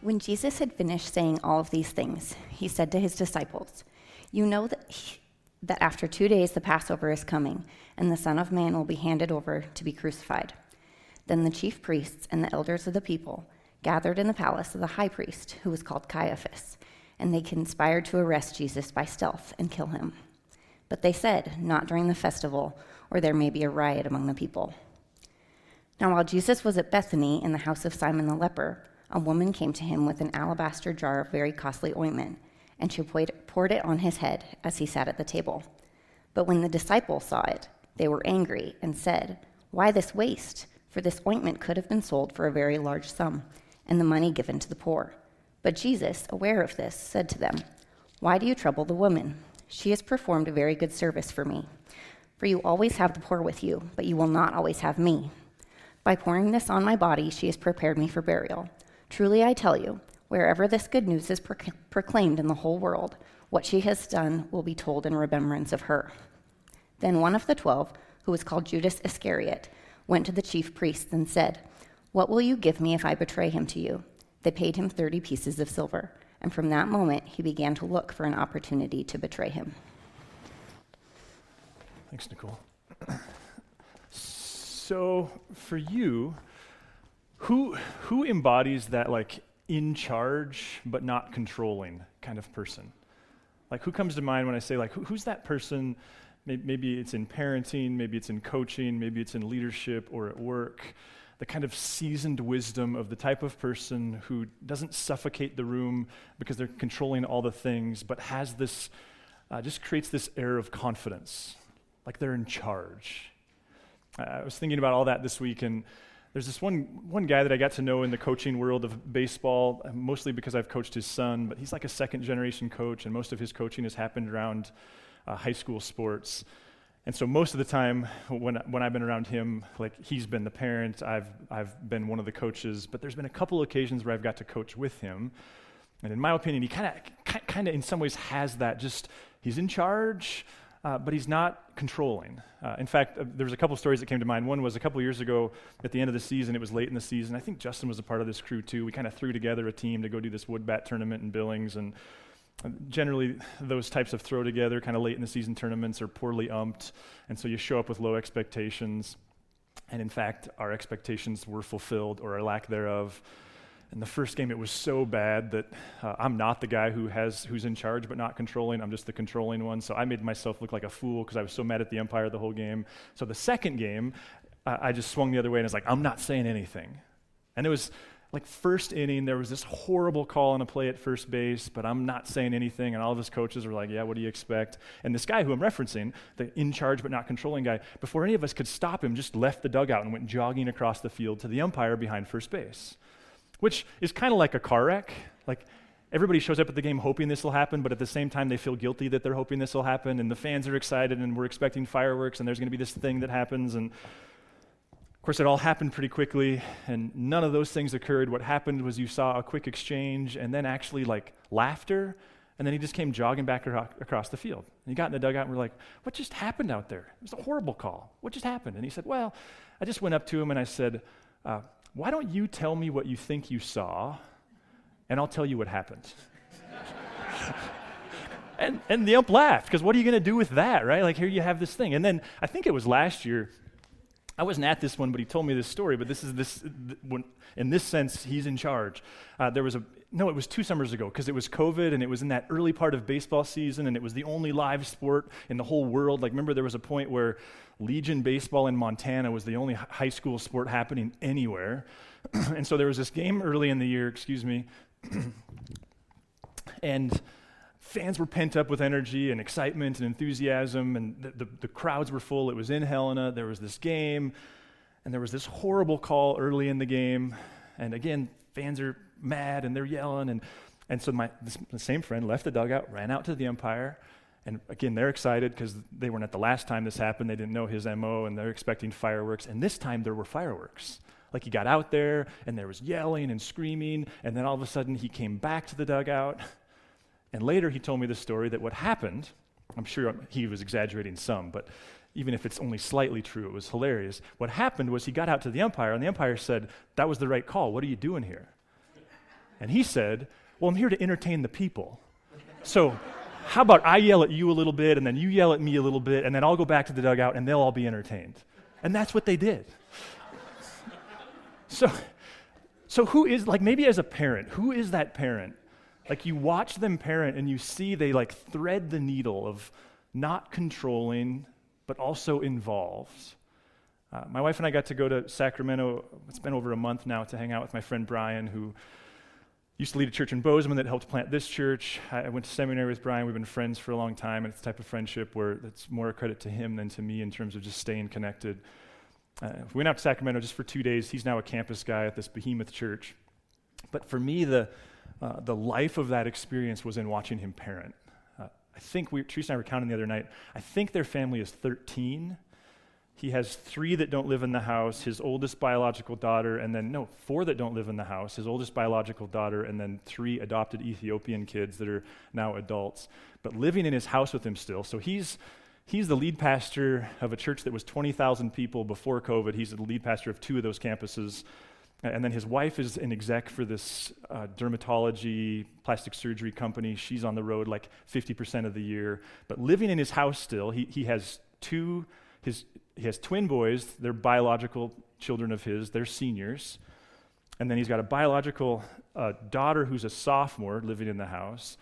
When Jesus had finished saying all of these things, he said to his disciples, "You know that after 2 days the Passover is coming, and the Son of Man will be handed over to be crucified." Then the chief priests and the elders of the people gathered in the palace of the high priest, who was called Caiaphas, and they conspired to arrest Jesus by stealth and kill him. But they said, "Not during the festival, or there may be a riot among the people." Now while Jesus was at Bethany in the house of Simon the leper, a woman came to him with an alabaster jar of very costly ointment, and she poured it on his head as he sat at the table. But when the disciples saw it, they were angry and said, "Why this waste? For this ointment could have been sold for a very large sum, and the money given to the poor." But Jesus, aware of this, said to them, "Why do you trouble the woman? She has performed a very good service for me. For you always have the poor with you, but you will not always have me. By pouring this on my body, she has prepared me for burial. Truly I tell you, wherever this good news is proclaimed in the whole world, what she has done will be told in remembrance of her." Then one of the 12, who was called Judas Iscariot, went to the chief priests and said, "What will you give me if I betray him to you?" They paid him 30 pieces of silver, and from that moment he began to look for an opportunity to betray him. Thanks, Nicole. So for you, who embodies that like in charge but not controlling kind of person? Like who comes to mind when I say like who's that person? Maybe it's in parenting, maybe it's in coaching, maybe it's in leadership or at work. The kind of seasoned wisdom of the type of person who doesn't suffocate the room because they're controlling all the things, but has this, just creates this air of confidence, like they're in charge. I was thinking about all that this week, and there's this one guy that I got to know in the coaching world of baseball, mostly because I've coached his son, but he's like a second-generation coach, and most of his coaching has happened around high school sports. And so most of the time when I've been around him, like he's been the parent, I've been one of the coaches, but there's been a couple occasions where I've got to coach with him. And in my opinion, he kind of in some ways has that, just he's in charge, but he's not controlling. In fact, there was a couple stories that came to mind. One was a couple years ago at the end of the season. It was late in the season. I think Justin was a part of this crew too. We kind of threw together a team to go do this wood bat tournament in Billings, and generally those types of throw together kind of late in the season tournaments are poorly umped, and so you show up with low expectations. And in fact, our expectations were fulfilled, or a lack thereof. In the first game, it was so bad that I'm not the guy who's in charge but not controlling. I'm just the controlling one. So I made myself look like a fool because I was so mad at the umpire the whole game. So the second game, I just swung the other way and I was like, I'm not saying anything. And it was like first inning, there was this horrible call on a play at first base, but I'm not saying anything. And all of his coaches were like, yeah, what do you expect? And this guy who I'm referencing, the in charge but not controlling guy, before any of us could stop him, just left the dugout and went jogging across the field to the umpire behind first base. Which is kind of like a car wreck. Like everybody shows up at the game hoping this will happen, but at the same time they feel guilty that they're hoping this will happen, and the fans are excited, and we're expecting fireworks, and there's going to be this thing that happens. And of course, it all happened pretty quickly, and none of those things occurred. What happened was you saw a quick exchange, and then actually like laughter, and then he just came jogging back across the field. And he got in the dugout, and we're like, what just happened out there? It was a horrible call. What just happened? And he said, well, I just went up to him and I said, why don't you tell me what you think you saw, and I'll tell you what happened. and the ump laughed, because what are you going to do with that, right? Like, here you have this thing. And then I think it was last year, I wasn't at this one, but he told me this story, but in this sense, he's in charge. It was 2 summers ago, because it was COVID, and it was in that early part of baseball season, and it was the only live sport in the whole world. Like, remember, there was a point where Legion baseball in Montana was the only high school sport happening anywhere. And so there was this game early in the year, and fans were pent up with energy and excitement and enthusiasm, and the crowds were full. It was in Helena. There was this game, and there was this horrible call early in the game. And again, fans are mad, and they're yelling. And so the same friend left the dugout, ran out to the umpire, and again, they're excited because they weren't at the last time this happened. They didn't know his MO, and they're expecting fireworks. And this time, there were fireworks. Like, he got out there, and there was yelling and screaming, and then all of a sudden, he came back to the dugout. And later, he told me the story that what happened, I'm sure he was exaggerating some, but even if it's only slightly true, it was hilarious. What happened was he got out to the umpire, and the umpire said, that was the right call. What are you doing here? And he said, well, I'm here to entertain the people. So how about I yell at you a little bit, and then you yell at me a little bit, and then I'll go back to the dugout, and they'll all be entertained. And that's what they did. So who is, like, maybe as a parent, who is that parent? Like, you watch them parent, and you see they, like, thread the needle of not controlling, but also involved. My wife and I got to go to Sacramento, it's been over a month now, to hang out with my friend Brian, who used to lead a church in Bozeman that helped plant this church. I went to seminary with Brian. We've been friends for a long time, and it's the type of friendship where it's more a credit to him than to me in terms of just staying connected. We went out to Sacramento just for 2 days. He's now a campus guy at this behemoth church. But for me, the life of that experience was in watching him parent. I think Teresa and I were counting the other night. I think their family is 13. He has 3 that don't live in the house, his oldest biological daughter, and then, 4 that don't live in the house, his oldest biological daughter, and then 3 adopted Ethiopian kids that are now adults, but living in his house with him still. So he's the lead pastor of a church that was 20,000 people before COVID. He's the lead pastor of 2 of those campuses. And then his wife is an exec for this dermatology, plastic surgery company. She's on the road like 50% of the year. But living in his house still, he has he has twin boys. They're biological children of his. They're seniors. And then he's got a biological daughter who's a sophomore living in the house.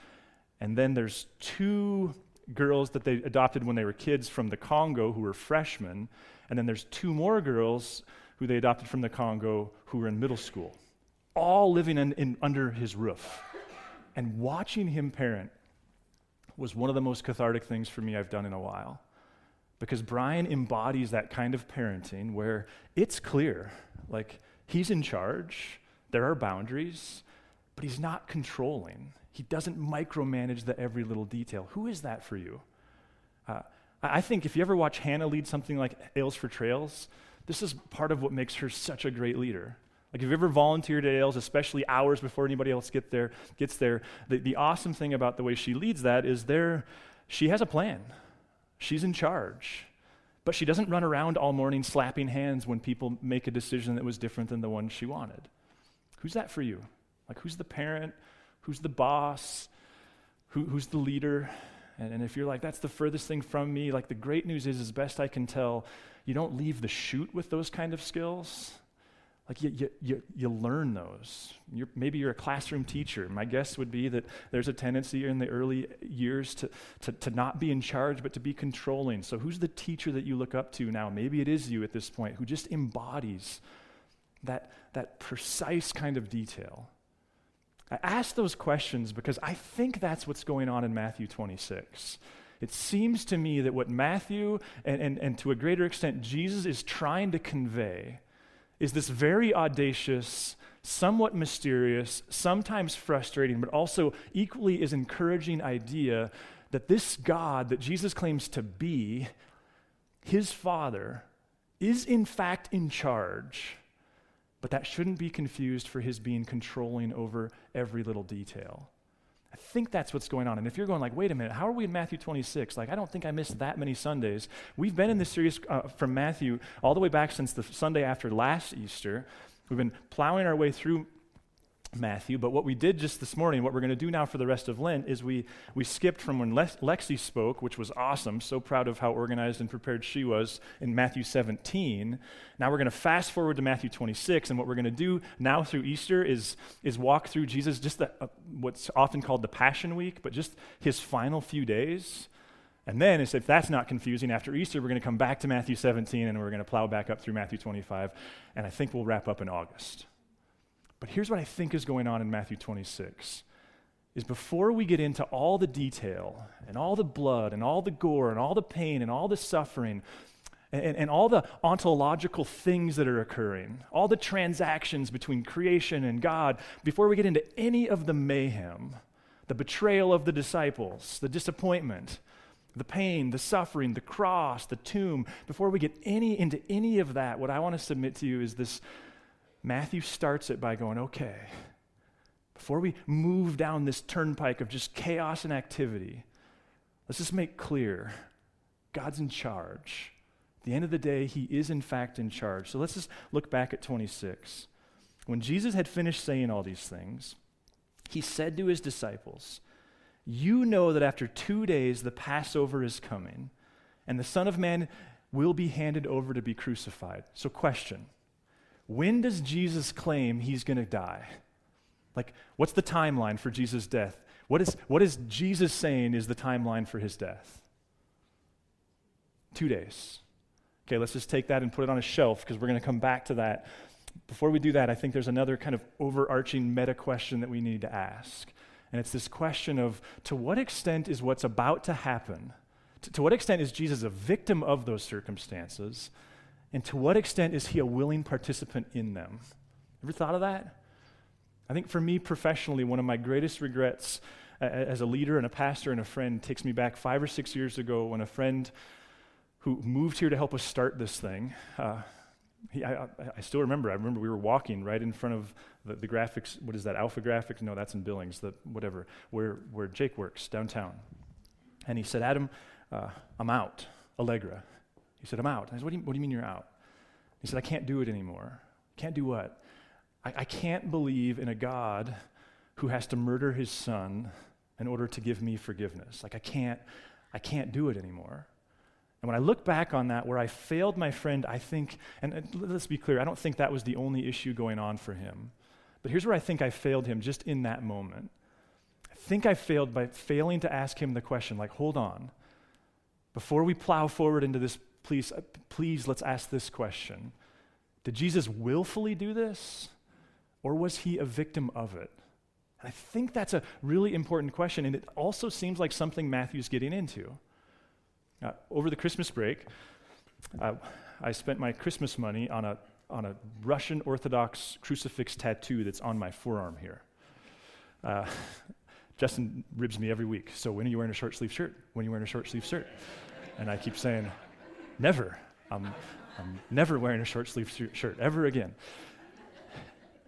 And then there's 2 girls that they adopted when they were kids from the Congo who were freshmen. And then there's 2 more girls who they adopted from the Congo who were in middle school, all living under his roof. And watching him parent was one of the most cathartic things for me I've done in a while. Because Brian embodies that kind of parenting where it's clear, like, he's in charge, there are boundaries, but he's not controlling. He doesn't micromanage the every little detail. Who is that for you? I think if you ever watch Hannah lead something like Ales for Trails, this is part of what makes her such a great leader. Like, if you've ever volunteered at Ales, especially hours before anybody else gets there, the awesome thing about the way she leads that is she has a plan. She's in charge. But she doesn't run around all morning slapping hands when people make a decision that was different than the one she wanted. Who's that for you? Like, who's the parent? Who's the boss? Who's the leader? And if you're like, that's the furthest thing from me, like, the great news is, as best I can tell, you don't leave the chute with those kind of skills. Like, you learn those. Maybe you're a classroom teacher. My guess would be that there's a tendency in the early years to not be in charge, but to be controlling. So who's the teacher that you look up to now? Maybe it is you at this point, who just embodies that precise kind of detail. I ask those questions because I think that's what's going on in Matthew 26. It seems to me that what Matthew, and to a greater extent Jesus, is trying to convey is this very audacious, somewhat mysterious, sometimes frustrating, but also equally as encouraging idea that this God that Jesus claims to be, his Father, is in fact in charge, but that shouldn't be confused for his being controlling over every little detail. I think that's what's going on. And if you're going like, wait a minute, how are we in Matthew 26? Like, I don't think I missed that many Sundays. We've been in this series from Matthew all the way back since the Sunday after last Easter. We've been plowing our way through Matthew, but what we did just this morning, what we're going to do now for the rest of Lent, is we skipped from when Lexi spoke, which was awesome, so proud of how organized and prepared she was, in Matthew 17. Now we're going to fast forward to Matthew 26, and what we're going to do now through Easter is walk through Jesus, just what's often called the Passion Week, but just his final few days. And then, if that's not confusing, after Easter, we're going to come back to Matthew 17, and we're going to plow back up through Matthew 25, and I think we'll wrap up in August. But here's what I think is going on in Matthew 26, is before we get into all the detail and all the blood and all the gore and all the pain and all the suffering and all the ontological things that are occurring, all the transactions between creation and God, before we get into any of the mayhem, the betrayal of the disciples, the disappointment, the pain, the suffering, the cross, the tomb, before we get into any of that, what I want to submit to you is this: Matthew starts it by going, okay, before we move down this turnpike of just chaos and activity, let's just make clear, God's in charge. At the end of the day, he is in fact in charge. So let's just look back at 26. When Jesus had finished saying all these things, he said to his disciples, "You know that after 2 days the Passover is coming, and the Son of Man will be handed over to be crucified." So question, when does Jesus claim he's going to die? Like, what's the timeline for Jesus' death? What is Jesus saying is the timeline for his death? 2 days. Okay, let's just take that and put it on a shelf because we're going to come back to that. Before we do that, I think there's another kind of overarching meta question that we need to ask. And it's this question of, to what extent is what's about to happen? To what extent is Jesus a victim of those circumstances? And to what extent is he a willing participant in them? Ever thought of that? I think for me professionally, one of my greatest regrets as a leader and a pastor and a friend takes me back 5 or 6 years ago when a friend who moved here to help us start this thing, I still remember. I remember we were walking right in front of the graphics. What is that, Alpha Graphics? No, that's in Billings, where Jake works downtown. And he said, "Adam, I'm out, Allegra." He said, "I'm out." I said, what do you mean you're out?" He said, "I can't do it anymore." "Can't do what?" I can't believe in a God who has to murder his son in order to give me forgiveness. Like, I can't do it anymore. And when I look back on that, where I failed my friend, I think, and let's be clear, I don't think that was the only issue going on for him. But here's where I think I failed him just in that moment. I think I failed by failing to ask him the question, like, hold on. Before we plow forward into this, please let's ask this question. Did Jesus willfully do this, or was he a victim of it? And I think that's a really important question, and it also seems like something Matthew's getting into. Over the Christmas break, I spent my Christmas money on a Russian Orthodox crucifix tattoo that's on my forearm here. Justin ribs me every week. "So when are you wearing a short sleeve shirt? When are you wearing a short sleeve shirt?" And I keep saying, "Never. I'm never wearing a short sleeve shirt ever again."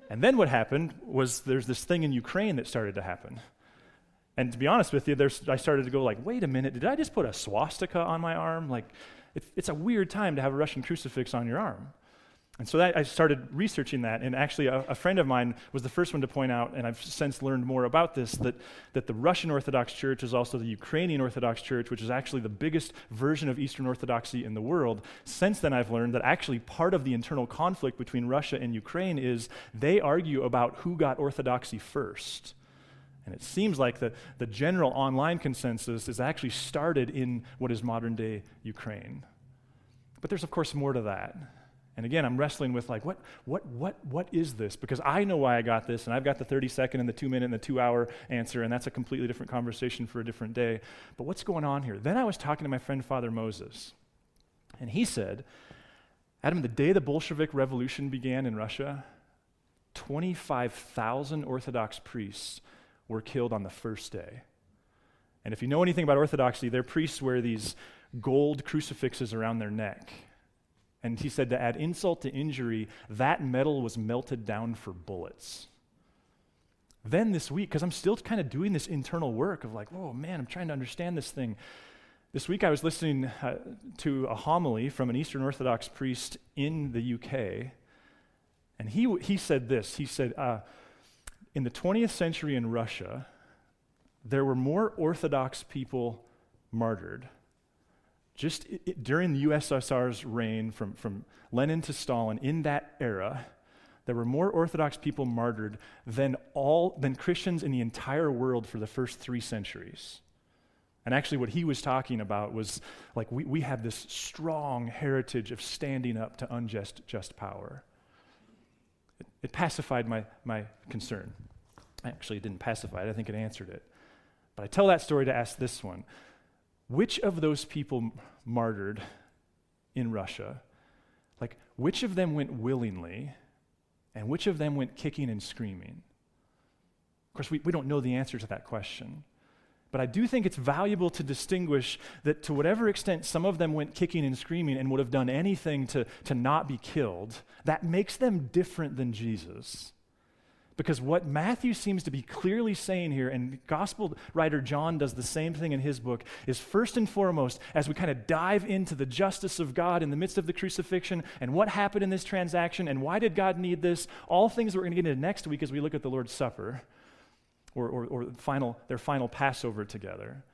And then what happened was there's this thing in Ukraine that started to happen. And to be honest with you, I started to go like, wait a minute, did I just put a swastika on my arm? Like, it's a weird time to have a Russian crucifix on your arm. And so I started researching that, and actually a friend of mine was the first one to point out, and I've since learned more about this, that the Russian Orthodox Church is also the Ukrainian Orthodox Church, which is actually the biggest version of Eastern Orthodoxy in the world. Since then, I've learned that actually part of the internal conflict between Russia and Ukraine is they argue about who got Orthodoxy first. And it seems like the general online consensus is actually started in what is modern-day Ukraine. But there's, of course, more to that. And again, I'm wrestling with like, what is this? Because I know why I got this, and I've got the 30-second and the 2-minute and the 2-hour answer, and that's a completely different conversation for a different day. But what's going on here? Then I was talking to my friend Father Moses, and he said, "Adam, the day the Bolshevik Revolution began in Russia, 25,000 Orthodox priests were killed on the first day." And if you know anything about Orthodoxy, their priests wear these gold crucifixes around their neck. And he said, to add insult to injury, that metal was melted down for bullets. Then this week, because I'm still kind of doing this internal work of like, oh man, I'm trying to understand this thing. This week I was listening to a homily from an Eastern Orthodox priest in the UK, and he said this. He said, in the 20th century in Russia, there were more Orthodox people martyred just during the USSR's reign, from Lenin to Stalin, in that era, there were more Orthodox people martyred than Christians in the entire world for the first 3 centuries. And actually what he was talking about was like we have this strong heritage of standing up to unjust power. It pacified my concern. Actually, it didn't pacify it. I think it answered it. But I tell that story to ask this one. Which of those people martyred in Russia, like which of them went willingly and which of them went kicking and screaming? Of course, we don't know the answer to that question. But I do think it's valuable to distinguish that to whatever extent some of them went kicking and screaming and would have done anything to not be killed, that makes them different than Jesus. Because what Matthew seems to be clearly saying here, and gospel writer John does the same thing in his book, is first and foremost, as we kind of dive into the justice of God in the midst of the crucifixion and what happened in this transaction and why did God need this, all things that we're going to get into next week as we look at the Lord's Supper, or their final Passover together,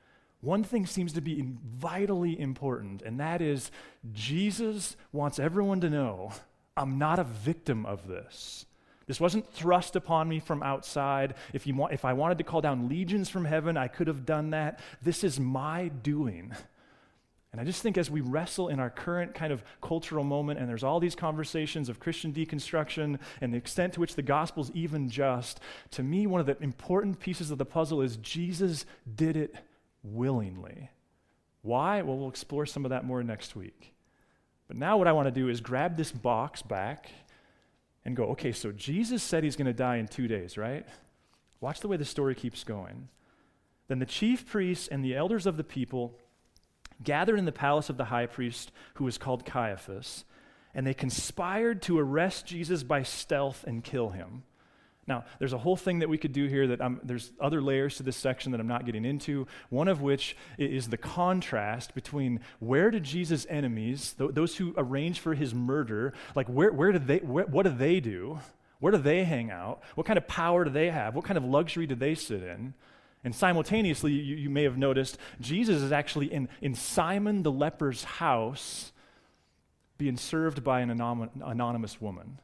one thing seems to be vitally important, and that is Jesus wants everyone to know, I'm not a victim of this. This wasn't thrust upon me from outside. If I wanted to call down legions from heaven, I could have done that. This is my doing. And I just think as we wrestle in our current kind of cultural moment, and there's all these conversations of Christian deconstruction and the extent to which the gospel's even just, to me, one of the important pieces of the puzzle is Jesus did it willingly. Why? Well, we'll explore some of that more next week. But now what I want to do is grab this box back and go, okay, so Jesus said he's going to die in 2 days, right? Watch the way the story keeps going. Then the chief priests and the elders of the people gathered in the palace of the high priest, who was called Caiaphas, and they conspired to arrest Jesus by stealth and kill him. Now, there's a whole thing that we could do here that there's other layers to this section that I'm not getting into, one of which is the contrast between where did Jesus' enemies, those who arranged for his murder, like what do they do? Where do they hang out? What kind of power do they have? What kind of luxury do they sit in? And simultaneously, you may have noticed, Jesus is actually in Simon the leper's house being served by an anonymous woman.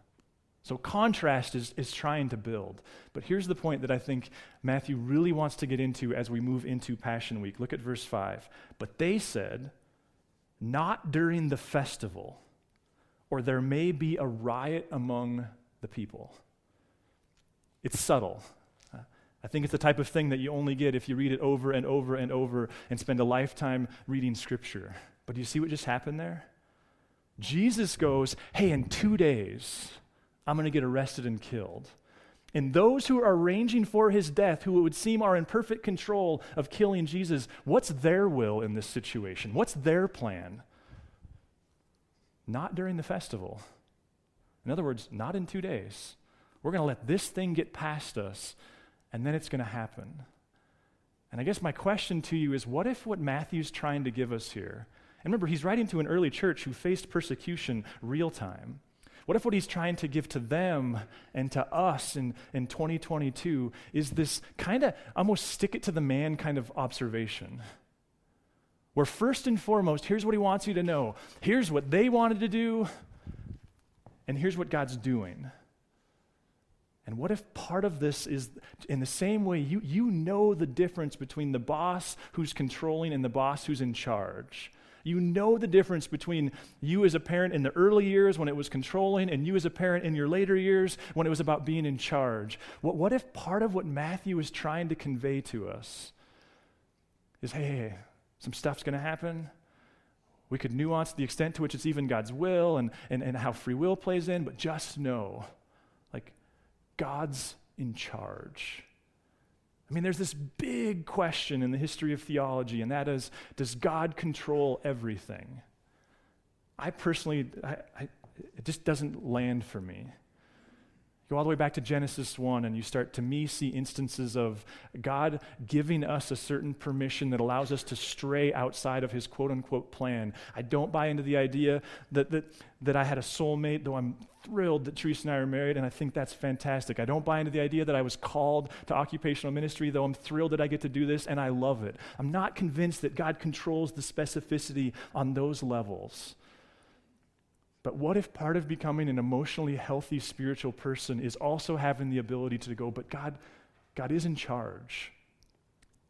So contrast is trying to build. But here's the point that I think Matthew really wants to get into as we move into Passion Week. Look at verse 5. But they said, not during the festival, or there may be a riot among the people. It's subtle. I think it's the type of thing that you only get if you read it over and over and over and spend a lifetime reading Scripture. But do you see what just happened there? Jesus goes, hey, in 2 days, I'm going to get arrested and killed. And those who are arranging for his death, who it would seem are in perfect control of killing Jesus, what's their will in this situation? What's their plan? Not during the festival. In other words, not in 2 days. We're going to let this thing get past us, and then it's going to happen. And I guess my question to you is, what if what Matthew's trying to give us here, and remember, he's writing to an early church who faced persecution real time. What if what he's trying to give to them and to us in 2022 is this kind of almost stick it to the man kind of observation? Where first and foremost, here's what he wants you to know. Here's what they wanted to do, and here's what God's doing. And what if part of this is in the same way you know the difference between the boss who's controlling and the boss who's in charge? You know the difference between you as a parent in the early years when it was controlling and you as a parent in your later years when it was about being in charge. What if part of what Matthew is trying to convey to us is, hey, some stuff's going to happen. We could nuance the extent to which it's even God's will and how free will plays in, but just know, like, God's in charge. I mean, there's this big question in the history of theology, and that is, does God control everything? I personally, it just doesn't land for me. Go all the way back to Genesis 1, and you start, to me, see instances of God giving us a certain permission that allows us to stray outside of his quote-unquote plan. I don't buy into the idea that I had a soulmate, though I'm thrilled that Teresa and I are married, and I think that's fantastic. I don't buy into the idea that I was called to occupational ministry, though I'm thrilled that I get to do this, and I love it. I'm not convinced that God controls the specificity on those levels. But what if part of becoming an emotionally healthy spiritual person is also having the ability to go, but God is in charge.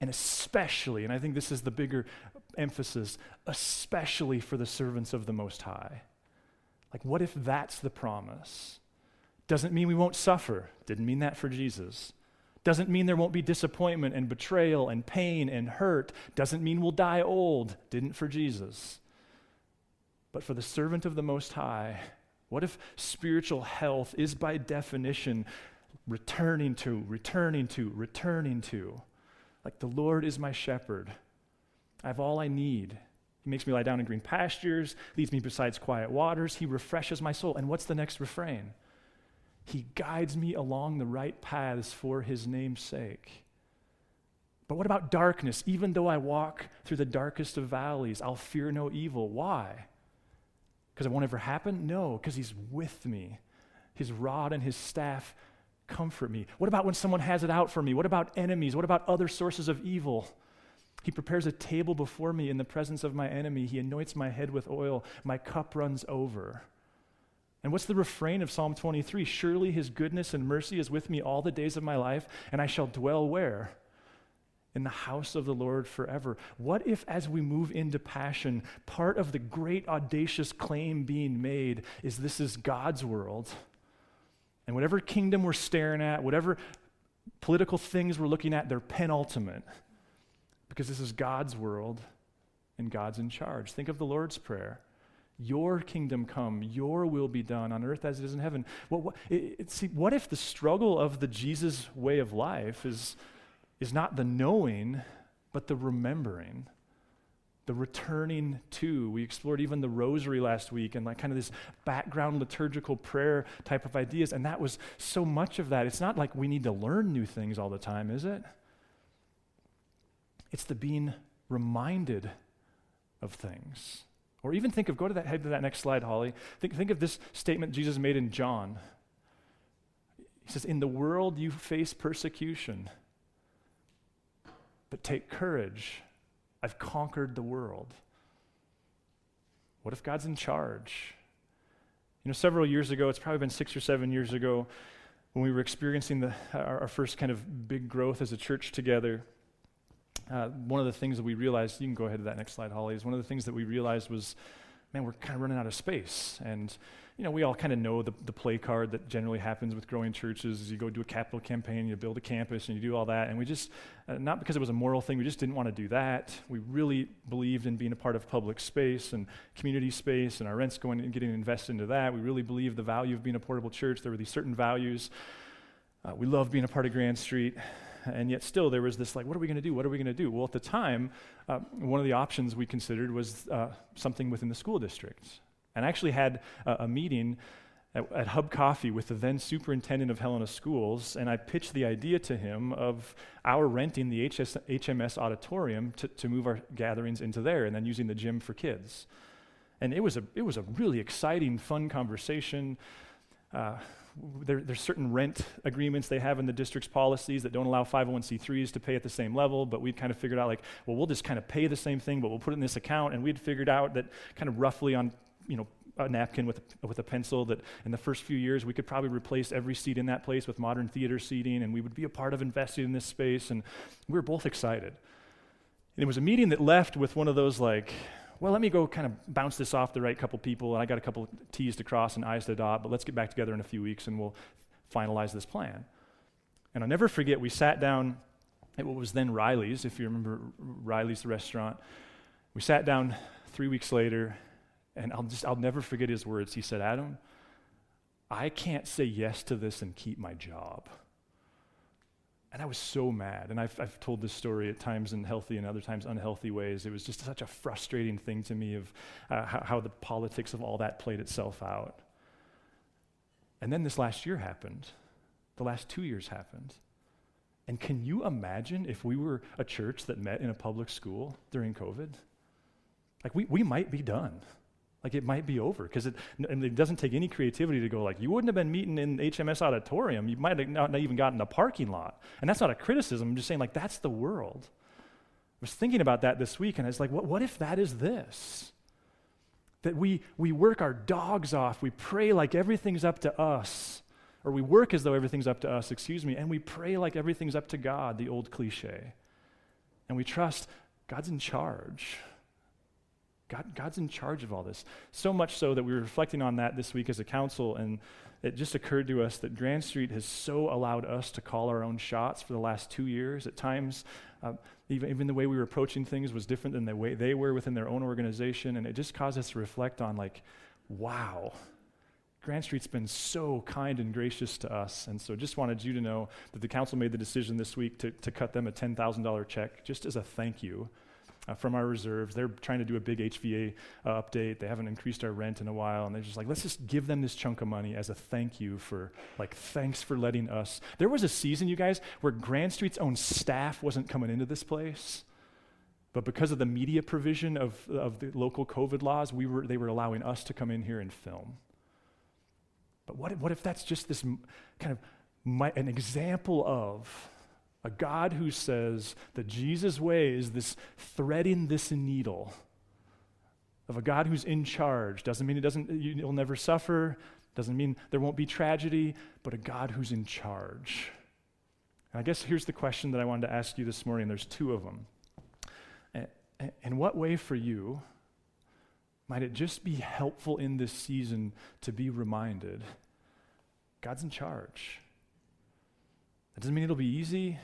And especially, and I think this is the bigger emphasis, especially for the servants of the Most High. Like, what if that's the promise? Doesn't mean we won't suffer. Didn't mean that for Jesus. Doesn't mean there won't be disappointment and betrayal and pain and hurt. Doesn't mean we'll die old. Didn't for Jesus. But for the servant of the Most High, what if spiritual health is by definition returning to? Like, the Lord is my shepherd. I have all I need. He makes me lie down in green pastures, leads me beside quiet waters. He refreshes my soul. And what's the next refrain? He guides me along the right paths for his name's sake. But what about darkness? Even though I walk through the darkest of valleys, I'll fear no evil. Why? Because it won't ever happen? No, because he's with me. His rod and his staff comfort me? What about when someone has it out for me? What about enemies? What about other sources of evil? He prepares a table before me in the presence of my enemy. He anoints my head with oil. My cup runs over. And what's the refrain of Psalm 23? Surely his goodness and mercy is with me all the days of my life, and I shall dwell where? In the house of the Lord forever. What if, as we move into Passion, part of the great audacious claim being made is this is God's world, and whatever kingdom we're staring at, whatever political things we're looking at, they're penultimate, because this is God's world, and God's in charge. Think of the Lord's Prayer. Your kingdom come, your will be done on earth as it is in heaven. What if the struggle of the Jesus way of life is not the knowing, but the remembering, the returning to? We explored even the rosary last week and like kind of this background liturgical prayer type of ideas, and that was so much of that. It's not like we need to learn new things all the time, is it? It's the being reminded of things. Or even think of, head to that next slide, Holly. Think of this statement Jesus made in John. He says, in the world you face persecution, but take courage. I've conquered the world. What if God's in charge? You know, several years ago, it's probably been 6 or 7 years ago, when we were experiencing our first kind of big growth as a church together, one of the things that we realized, you can go ahead to that next slide, Holly, is one of the things that we realized was, man, we're kind of running out of space. And, you know, we all kind of know the play card that generally happens with growing churches is you go do a capital campaign, you build a campus, and you do all that. And we just, not because it was a moral thing, we just didn't want to do that. We really believed in being a part of public space and community space, and our rents going and getting invested into that. We really believed the value of being a portable church. There were these certain values. We loved being a part of Grand Street. And yet still there was this like, what are we going to do? What are we going to do? Well, at the time, one of the options we considered was something within the school district. And I actually had a meeting at Hub Coffee with the then superintendent of Helena Schools, and I pitched the idea to him of our renting the HMS auditorium to move our gatherings into there and then using the gym for kids. And it was a really exciting, fun conversation. There's certain rent agreements they have in the district's policies that don't allow 501c3s to pay at the same level, but we'd kind of figured out like, well, we'll just kind of pay the same thing, but we'll put it in this account, and we'd figured out that kind of roughly on, you know, a napkin with a pencil that in the first few years we could probably replace every seat in that place with modern theater seating, and we would be a part of investing in this space, and we were both excited. And it was a meeting that left with one of those like, well, let me go kind of bounce this off the right couple people, and I got a couple T's to cross and I's to dot, but let's get back together in a few weeks and we'll finalize this plan. And I'll never forget, we sat down at what was then Riley's, if you remember Riley's, the restaurant. We sat down 3 weeks later, and I'll never forget his words. He said, Adam, I can't say yes to this and keep my job. And I was so mad, and I've told this story at times in healthy and other times unhealthy ways. It was just such a frustrating thing to me of how the politics of all that played itself out. And then this last year happened. The last 2 years happened. And can you imagine if we were a church that met in a public school during COVID? Like, we might be done. Like, it might be over, because it doesn't take any creativity to go like, you wouldn't have been meeting in HMS auditorium. You might have not even gotten a parking lot. And that's not a criticism. I'm just saying, like, that's the world. I was thinking about that this week, and I was like, what if that is this? That we work our dogs off. We pray like everything's up to us. Or we work as though everything's up to us, and we pray like everything's up to God, the old cliche. And we trust God's in charge. God's in charge of all this. So much so that we were reflecting on that this week as a council, and it just occurred to us that Grand Street has so allowed us to call our own shots for the last 2 years. At times, even the way we were approaching things was different than the way they were within their own organization, and it just caused us to reflect on like, wow, Grand Street's been so kind and gracious to us. And so just wanted you to know that the council made the decision this week to cut them a $10,000 check just as a thank you. From our reserves. They're trying to do a big HVA update. They haven't increased our rent in a while, and they're just like, let's just give them this chunk of money as a thank you for, like, thanks for letting us. There was a season, you guys, where Grand Street's own staff wasn't coming into this place, but because of the media provision of the local COVID laws, they were allowing us to come in here and film. But what if that's just this kind of an example of a God who says that Jesus' way is this threading this needle of a God who's in charge. Doesn't mean you'll never suffer, doesn't mean there won't be tragedy, but a God who's in charge. And I guess here's the question that I wanted to ask you this morning. There's two of them. In what way for you might it just be helpful in this season to be reminded God's in charge? That doesn't mean it'll be easy.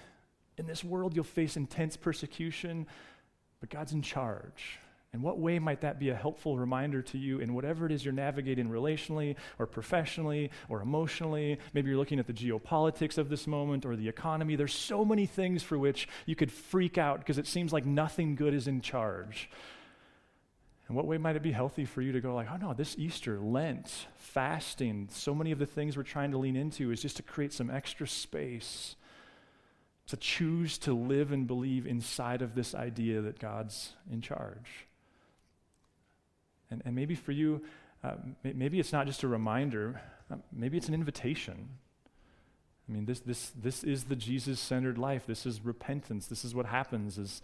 In this world, you'll face intense persecution, but God's in charge. In what way might that be a helpful reminder to you in whatever it is you're navigating relationally or professionally or emotionally? Maybe you're looking at the geopolitics of this moment or the economy. There's so many things for which you could freak out because it seems like nothing good is in charge. In what way might it be healthy for you to go like, oh no, this Easter, Lent, fasting, so many of the things we're trying to lean into is just to create some extra space to choose to live and believe inside of this idea that God's in charge. And maybe for you, maybe it's not just a reminder, maybe it's an invitation. I mean, this is the Jesus-centered life. This is repentance. This is what happens.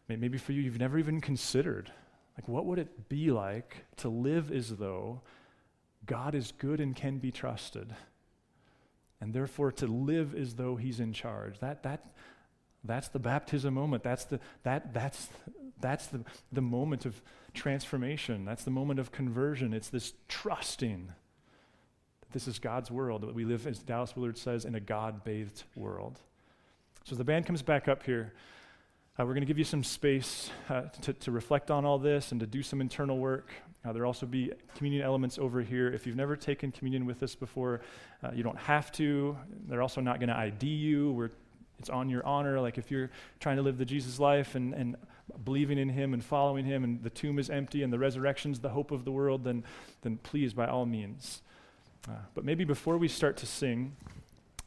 Maybe for you, you've never even considered, like, what would it be like to live as though God is good and can be trusted, and therefore to live as though He's in charge. That's the baptism moment. That's the moment of transformation. That's the moment of conversion. It's this trusting that this is God's world, that we live, as Dallas Willard says, in a God-bathed world. So as the band comes back up here, we're going to give you some space to reflect on all this and to do some internal work. There'll also be communion elements over here. If you've never taken communion with us before, you don't have to. They're also not going to ID you. It's on your honor. Like if you're trying to live the Jesus life and believing in Him and following Him, and the tomb is empty and the resurrection's the hope of the world, then please, by all means. But maybe before we start to sing,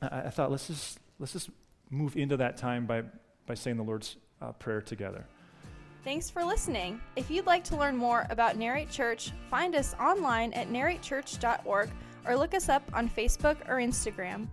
I thought let's just move into that time by saying the Lord's Prayer together. Thanks for listening. If you'd like to learn more about Narrate Church, find us online at narratechurch.org or look us up on Facebook or Instagram.